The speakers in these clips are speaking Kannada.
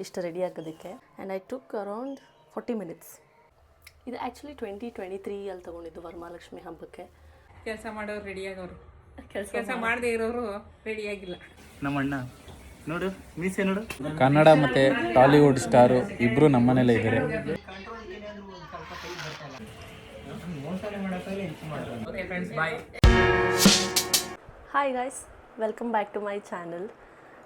ಇಷ್ಟು ರೆಡಿ ಆಗೋದಕ್ಕೆ. And I took around 40 minutes. ಇದು ಆ್ಯಕ್ಚುಲಿ 2023 ಅಲ್ಲಿ ತೊಗೊಂಡಿದ್ದು ವರಮಹಾಲಕ್ಷ್ಮಿ ಹಬ್ಬಕ್ಕೆ. ಕೆಲಸ ಮಾಡೋರು ರೆಡಿಯಾಗವರು, ಕೆಲಸ ಮಾಡದೇ ಇರೋರು ರೆಡಿಯಾಗಿಲ್ಲ. ನಮ್ಮ ಅಣ್ಣ ನೋಡು, ಮೀಸೆ ನೋಡು. ಕನ್ನಡ ಮತ್ತು ಟಾಲಿವುಡ್ ಸ್ಟಾರು ಇಬ್ಬರು ನಮ್ಮನೇಲೇ ಇದ್ದಾರೆ. Hi guys, welcome back to my channel.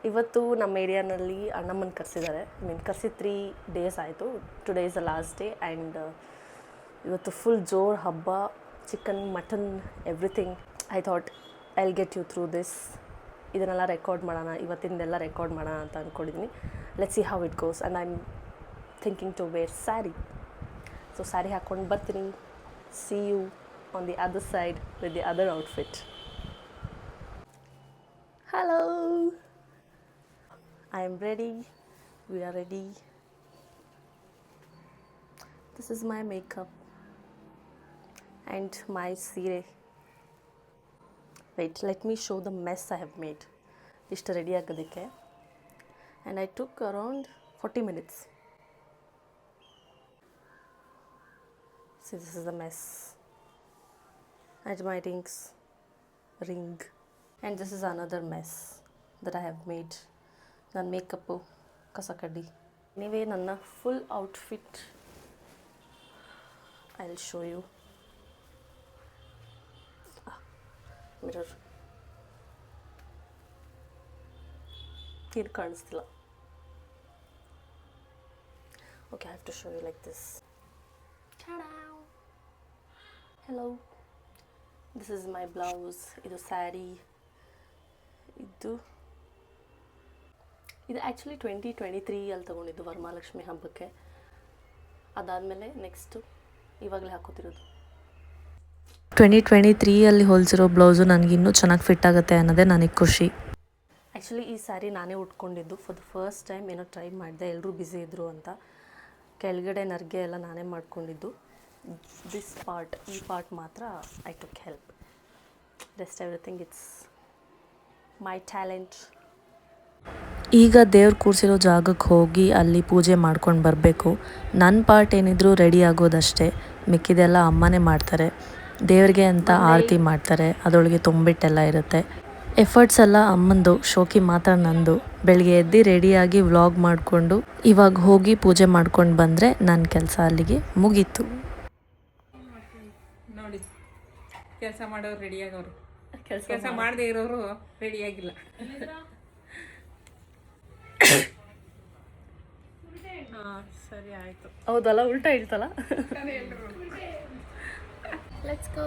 ಇವತ್ತು ನಮ್ಮ ಏರಿಯಾನಲ್ಲಿ ಅಣ್ಣಮ್ಮನ ಕರೆಸಿದ್ದಾರೆ. ಕರೆಸಿ 3 days ಆಯಿತು. Today is the last day. And ಇವತ್ತು ಫುಲ್ ಜೋರು ಹಬ್ಬ, chicken, mutton, everything. I thought I will get you through this. ಇದನ್ನೆಲ್ಲ ರೆಕಾರ್ಡ್ ಮಾಡೋಣ, ಇವತ್ತಿಂದೆಲ್ಲ ರೆಕಾರ್ಡ್ ಮಾಡೋಣ ಅಂತ ಅಂದ್ಕೊಂಡಿದ್ದೀನಿ. Let's see how it goes. And I am thinking to wear sari. So sari ಹಾಕ್ಕೊಂಡು ಬರ್ತೀನಿ. See you on the other side with the other outfit. Hello, I am ready. We are ready. This is my makeup and my sire. Wait, let me show the mess I have made. Ishtu ready agadike. And I took around 40 minutes. See, this is the mess. And my ring. And this is another mess that I have made. ನನ್ನ ಮೇಕಪ್ಪು ಕಸ ಕಡ್ಡಿ. ನೀವೇ ನನ್ನ full outfit I will show you. Mirror ನೀರು ಕಾಣಿಸ್ತಿಲ್ಲ. Okay, I have to show you like this. Hello, this is my blouse. ಇದು ಸ್ಯಾರಿ. ಇದು ಆ್ಯಕ್ಚುಲಿ 2023 ಅಲ್ಲಿ ತೊಗೊಂಡಿದ್ದು ವರಮಹಾಲಕ್ಷ್ಮಿ ಹಬ್ಬಕ್ಕೆ. ಅದಾದಮೇಲೆ ನೆಕ್ಸ್ಟು ಇವಾಗಲೇ ಹಾಕೋತಿರೋದು. 2023 ಅಲ್ಲಿ ಹೊಲಿಸಿರೋ ಬ್ಲೌಸು ನನಗೆ ಇನ್ನೂ ಚೆನ್ನಾಗಿ ಫಿಟ್ ಆಗುತ್ತೆ ಅನ್ನೋದೇ ನನಗೆ ಖುಷಿ. ಆ್ಯಕ್ಚುಲಿ ಈ ಸ್ಯಾರಿ ನಾನೇ ಉಟ್ಕೊಂಡಿದ್ದು. ಫಾರ್ ದ ಫಸ್ಟ್ ಟೈಮ್ ಏನೋ ಟ್ರೈ ಮಾಡಿದೆ, ಎಲ್ಲರೂ ಬ್ಯುಸಿ ಇದ್ದರು ಅಂತ. ಕೆಳಗಡೆ ನರ್ಗೆ ಎಲ್ಲ ನಾನೇ ಮಾಡ್ಕೊಂಡಿದ್ದು. ದಿಸ್ ಪಾರ್ಟ್, ಈ ಪಾರ್ಟ್ ಮಾತ್ರ I took help. Rest everything it's my talent. ಈಗ ದೇವ್ರು ಕೂರಿಸಿರೋ ಜಾಗಕ್ಕೆ ಹೋಗಿ ಅಲ್ಲಿ ಪೂಜೆ ಮಾಡ್ಕೊಂಡು ಬರಬೇಕು. ನನ್ನ ಪಾರ್ಟ್ ಏನಿದ್ರು ರೆಡಿ ಆಗೋದಷ್ಟೇ. ಮಿಕ್ಕಿದೆಲ್ಲ ಅಮ್ಮನೇ ಮಾಡ್ತಾರೆ. ದೇವ್ರಿಗೆ ಅಂತ ಆರತಿ ಮಾಡ್ತಾರೆ, ಅದರೊಳಗೆ ತುಂಬಿಟ್ಟೆಲ್ಲ ಇರುತ್ತೆ. ಎಫರ್ಟ್ಸ್ ಎಲ್ಲ ಅಮ್ಮಂದು, ಶೋಕಿ ಮಾತ್ರ ನಂದು. ಬೆಳಗ್ಗೆ ಎದ್ದು ರೆಡಿಯಾಗಿ ವ್ಲಾಗ್ ಮಾಡಿಕೊಂಡು ಇವಾಗ ಹೋಗಿ ಪೂಜೆ ಮಾಡ್ಕೊಂಡು ಬಂದರೆ ನನ್ನ ಕೆಲಸ ಅಲ್ಲಿಗೆ ಮುಗೀತು. ನೋಡಿ, ಕೆಲಸ ಮಾಡೋರು ರೆಡಿಯಾಗವರು, ಕೆಲಸ ಮಾಡದೇ ಇರೋರು ರೆಡಿಯಾಗಿಲ್ಲ. ಸರಿ ಆಯಿತು. ಹೌದಲ್ಲ, ಉಲ್ಟಾ ಹೇಳ್ತಲ್ಲ. Let's go.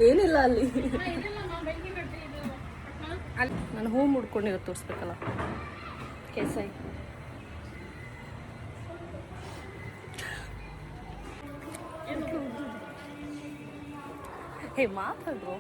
ಏನಿಲ್ಲ ಅಲ್ಲಿ. ನಾನು ಹೂ ಮುಡ್ಕೊಂಡಿರೋ ತೋರಿಸ್ಬೇಕಲ್ಲ. ಕೇಸೈ ಹೇ ಮಾತಾಡ್ರು.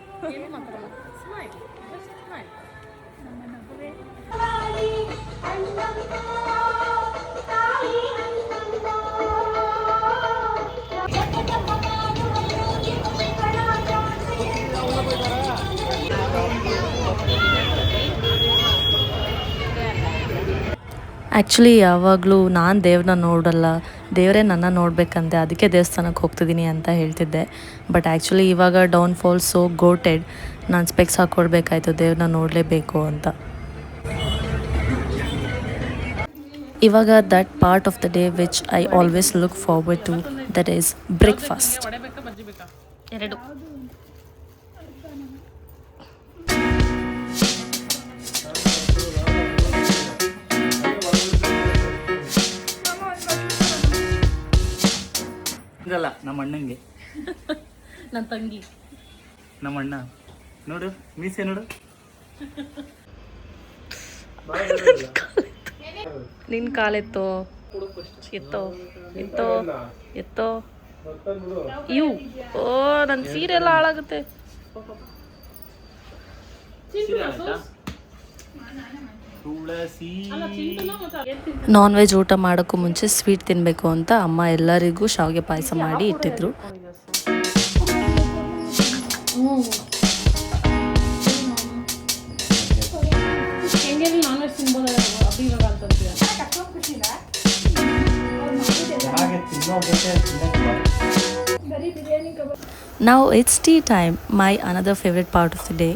ಆ್ಯಕ್ಚುಲಿ ಯಾವಾಗಲೂ ನಾನು ದೇವ್ರನ್ನ ನೋಡಲ್ಲ, ದೇವರೇ ನನ್ನ ನೋಡಬೇಕಂತೆ, ಅದಕ್ಕೆ ದೇವಸ್ಥಾನಕ್ಕೆ ಹೋಗ್ತಿದ್ದೀನಿ ಅಂತ ಹೇಳ್ತಿದ್ದೆ. ಬಟ್ ಆ್ಯಕ್ಚುಲಿ ಇವಾಗ ಡೌನ್ಫಾಲ್ ಸೋ ಗೋಟೆಡ್. ನಾನು ಸ್ಪೆಕ್ಸ್ ಹಾಕ್ಕೊಡ್ಬೇಕಾಯ್ತು ದೇವ್ರನ್ನ ನೋಡಲೇಬೇಕು ಅಂತ. ಇವಾಗ that part of the day which I always look forward to, that is breakfast. ಎರಡು ಇದಲ್ಲ ನಮ್ಮ ಅಣ್ಣಂಗೆ, ನನ್ನ ತಂಗಿ. ನಮ್ಮ ಅಣ್ಣ ನೋಡು, ಮೀಸೆ ನೋಡು. ನಿನ್ನ ಕಾಲೆತ್ತೋ ಎತ್ತೋ ಎತ್ತೋ ಎತ್ತೋ. ಇವು ಓ, ನನ್ನ ಸೀರೆ ಎಲ್ಲ ಹಾಳಾಗುತ್ತೆ. ನಾನ್ ವೆಜ್ ಊಟ ಮಾಡೋಕ್ಕೂ ಮುಂಚೆ ಸ್ವೀಟ್ ತಿನ್ನಬೇಕು ಅಂತ ಅಮ್ಮ ಎಲ್ಲರಿಗೂ ಶಾವಿಗೆ ಪಾಯಸ ಮಾಡಿ ಇಟ್ಟಿದ್ರು. Now it's tea time, my another favorite part of the day.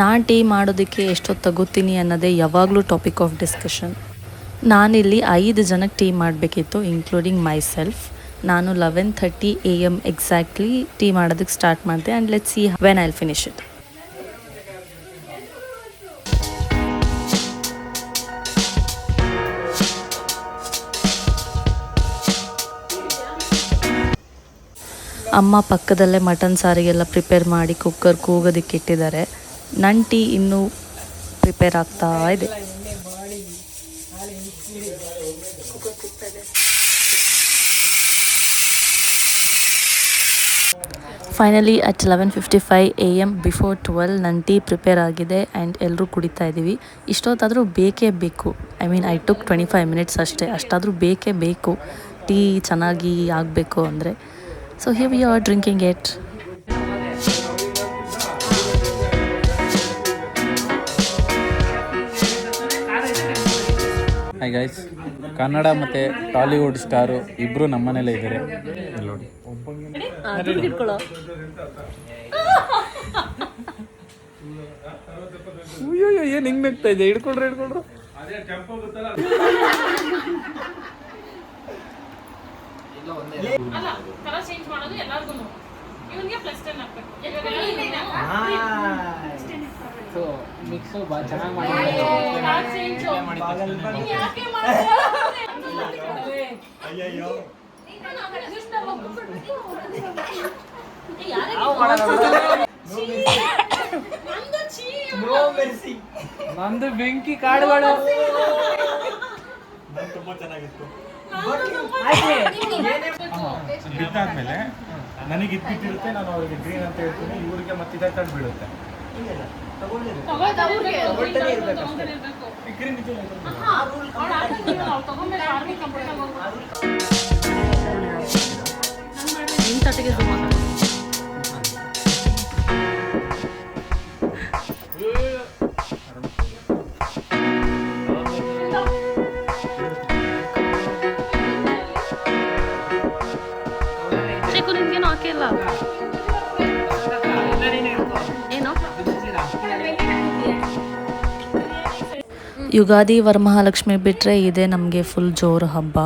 ನಾನು ಟೀ ಮಾಡೋದಕ್ಕೆ ಎಷ್ಟೊತ್ತು ತಗೋತೀನಿ ಅನ್ನೋದೇ ಯಾವಾಗಲೂ ಟಾಪಿಕ್ ಆಫ್ ಡಿಸ್ಕಷನ್. ನಾನಿಲ್ಲಿ 5 ಜನಕ್ಕೆ ಟೀ ಮಾಡಬೇಕಿತ್ತು, ಇನ್ಕ್ಲೂಡಿಂಗ್ ಮೈ ಸೆಲ್ಫ್. ನಾನು 11:30 AM ಎಕ್ಸಾಕ್ಟ್ಲಿ ಟೀ ಮಾಡೋದಕ್ಕೆ ಸ್ಟಾರ್ಟ್ ಮಾಡಿದೆ and let's see when I'll finish it. ಅಮ್ಮ ಪಕ್ಕದಲ್ಲೇ ಮಟನ್ ಸಾರಿಗೆಲ್ಲ ಪ್ರಿಪೇರ್ ಮಾಡಿ ಕುಕ್ಕರ್ ಕೂಗೋದಕ್ಕೆ ಇಟ್ಟಿದ್ದಾರೆ. ನನ್ನ ಟೀ ಇನ್ನೂ ಪ್ರಿಪೇರ್ ಆಗ್ತಾ ಇದೆ. ಫೈನಲಿ ಅಟ್ 11:55 AM ಬಿಫೋರ್ 12 ನನ್ನ ಟೀ ಪ್ರಿಪೇರ್ ಆಗಿದೆ ಆ್ಯಂಡ್ ಎಲ್ಲರೂ ಕುಡಿತಾ ಇದ್ದೀವಿ. ಇಷ್ಟೊತ್ತಾದರೂ ಬೇಕೇ ಬೇಕು. ಐ ಟುಕ್ 25 ಮಿನಿಟ್ಸ್ ಅಷ್ಟೇ, ಅಷ್ಟಾದರೂ ಬೇಕೇ ಬೇಕು ಟೀ ಚೆನ್ನಾಗಿ ಆಗಬೇಕು ಅಂದರೆ. So here we are drinking it. Hi guys, Kannada ಮತ್ತು ಟಾಲಿವುಡ್ ಸ್ಟಾರು ಇಬ್ಬರು ನಮ್ಮನೇಲೇ ಇದ್ದಾರೆ. ನೋಡಿ ಅಯ್ಯೋ ಏನು ಹಿಂಗೆ ನಗ್ತಾ ಇದೆ. ಹಿಡ್ಕೊಳ್ರಿ ನಂದು ಬೆಂಕಿ ಕಾಡುಗಳು ತುಂಬಾ ಚೆನ್ನಾಗಿತ್ತು. ಬಿದ್ದಾದ್ಮೇಲೆ ನನಗೆ ಇದ್ಬಿಟ್ಟಿರುತ್ತೆ, ನಾನು ಅವ್ರಿಗೆ ಗ್ರೀನ್ ಅಂತ ಹೇಳ್ತೀನಿ, ಇವರಿಗೆ ಮತ್ತೆ ಇದೇ ತಡ್ ಬೀಳುತ್ತೆ. ಯುಗಾದಿ ವರಮಹಾಲಕ್ಷ್ಮಿ ಬಿಟ್ಟರೆ ಇದೇ ನಮಗೆ ಫುಲ್ ಜೋರು ಹಬ್ಬ.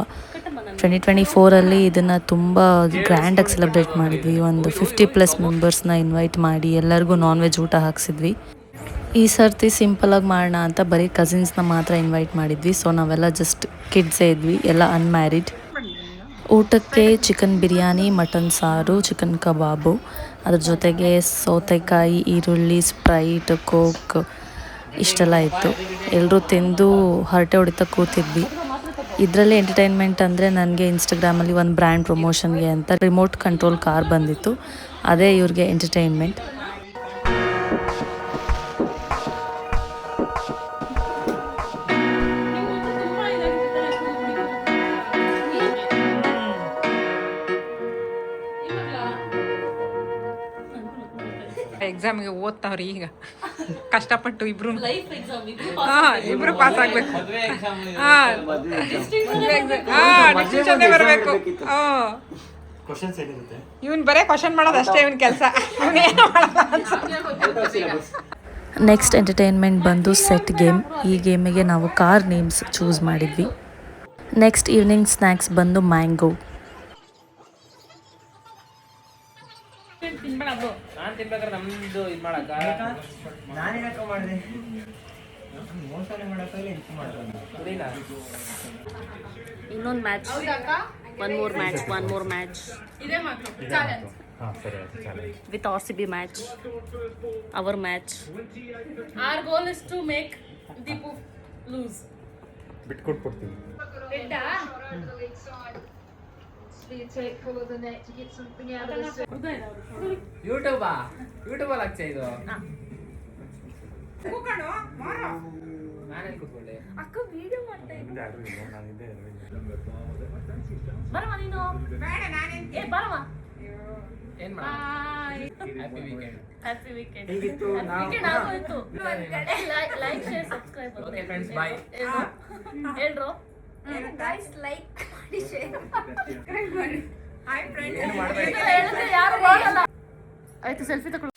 2024 ಇದನ್ನು ತುಂಬ ಗ್ರ್ಯಾಂಡಾಗಿ ಸೆಲೆಬ್ರೇಟ್ ಮಾಡಿದ್ವಿ. ಒಂದು 50+ ಮೆಂಬರ್ಸ್ನ ಇನ್ವೈಟ್ ಮಾಡಿ ಎಲ್ಲರಿಗೂ ನಾನ್ ವೆಜ್ ಊಟ ಹಾಕ್ಸಿದ್ವಿ. ಈ ಸರ್ತಿ ಸಿಂಪಲಾಗಿ ಮಾಡೋಣ ಅಂತ ಬರೀ ಕಸಿನ್ಸ್ನ ಮಾತ್ರ ಇನ್ವೈಟ್ ಮಾಡಿದ್ವಿ. ಸೊ ನಾವೆಲ್ಲ ಜಸ್ಟ್ ಕಿಡ್ಸೇ ಇದ್ವಿ, ಎಲ್ಲ ಅನ್ಮ್ಯಾರಿಡ್. ಊಟಕ್ಕೆ ಚಿಕನ್ ಬಿರಿಯಾನಿ, ಮಟನ್ ಸಾರು, ಚಿಕನ್ ಕಬಾಬು, ಅದ್ರ ಜೊತೆಗೆ ಸೌತೆಕಾಯಿ, ಈರುಳ್ಳಿ, ಸ್ಪ್ರೈಟ್, ಕೋಕ್ ಇಷ್ಟೆಲ್ಲ ಇತ್ತು. ಎಲ್ಲರೂ ತಿಂದು ಹರಟೆ ಹೊಡಿತಾ ಕೂತಿದ್ವಿ. ಇದರಲ್ಲಿ ಎಂಟರ್ಟೈನ್ಮೆಂಟ್ ಅಂದರೆ ನನಗೆ ಇನ್ಸ್ಟಾಗ್ರಾಮಲ್ಲಿ ಒಂದು ಬ್ರ್ಯಾಂಡ್ ಪ್ರಮೋಷನ್ಗೆ ಅಂತ ರಿಮೋಟ್ ಕಂಟ್ರೋಲ್ ಕಾರ್ ಬಂದಿತ್ತು. ಅದೇ ಇವ್ರಿಗೆ ಎಂಟರ್ಟೈನ್ಮೆಂಟ್. ಎಕ್ಸಾಮಿಗೆ ಓದ್ತಾವ್ರಿ ಈಗ ಕಷ್ಟಪಟ್ಟು ಇಬ್ರು ಇಬ್ರು ಪಾಸ್ ಆಗ್ಬೇಕು. ಡಿಸ್ಟಿಂಕ್ಷನ್ ಬರಬೇಕು. ಇವನ್ ಬರೇ ಕ್ವಶನ್ ಮಾಡೋದು ಅಷ್ಟೇ ಇವನ್ ಕೆಲಸ. ನೆಕ್ಸ್ಟ್ ಎಂಟರ್ಟೈನ್ಮೆಂಟ್ ಬಂದು ಸೆಟ್ ಗೇಮ್. ಈ ಗೇಮಿಗೆ ನಾವು ಕಾರ್ ನೇಮ್ಸ್ ಚೂಸ್ ಮಾಡಿದ್ವಿ. ನೆಕ್ಸ್ಟ್ ಈವ್ನಿಂಗ್ ಸ್ನ್ಯಾಕ್ಸ್ ಬಂದು ಮ್ಯಾಂಗೋ. ಇನ್ನೊಂದು match, one more match with RCB match, our match. Our goal is to make Deepu lose. ಬಿಟ್ಕೊಟ್ಬಿಡ್ತೀವಿ. ಯೂಟ್ಯೂಬ್ ಆಗ್ತಾ ಇದು. ನಾನೇ ಕೂತ್ಕೊಳ್ಳಿ. ಅಕ್ಕ ವಿಡಿಯೋ ಮಾಡ್ತಾ ಇದ್ದೆ. ಬರಮ್ಮ ನೀನು. ಬೇಡ ನಾನೇ ಬರಮ್ಮ. ಏನ್ ಮಾಡೋಣ ಹ್ಯಾಪಿ ವೀಕೆಂಡ್ ಹ್ಯಾಪಿ ವೀಕೆಂಡ್ ಹೇಗಿತ್ತು ವೀಕೆಂಡ್ ಆಗೋಯ್ತು like share subscribe okay friends bye ಹೇಳ್ರು ಏನು ಮಾಡ್ಬೇಡಿ ಹೇಳಿದ್ರೆ ಯಾರು ಮಾಡಲ್ಲ ಆಯ್ತು ಸೆಲ್ಫಿ ತಗೊಳ್ಳಿ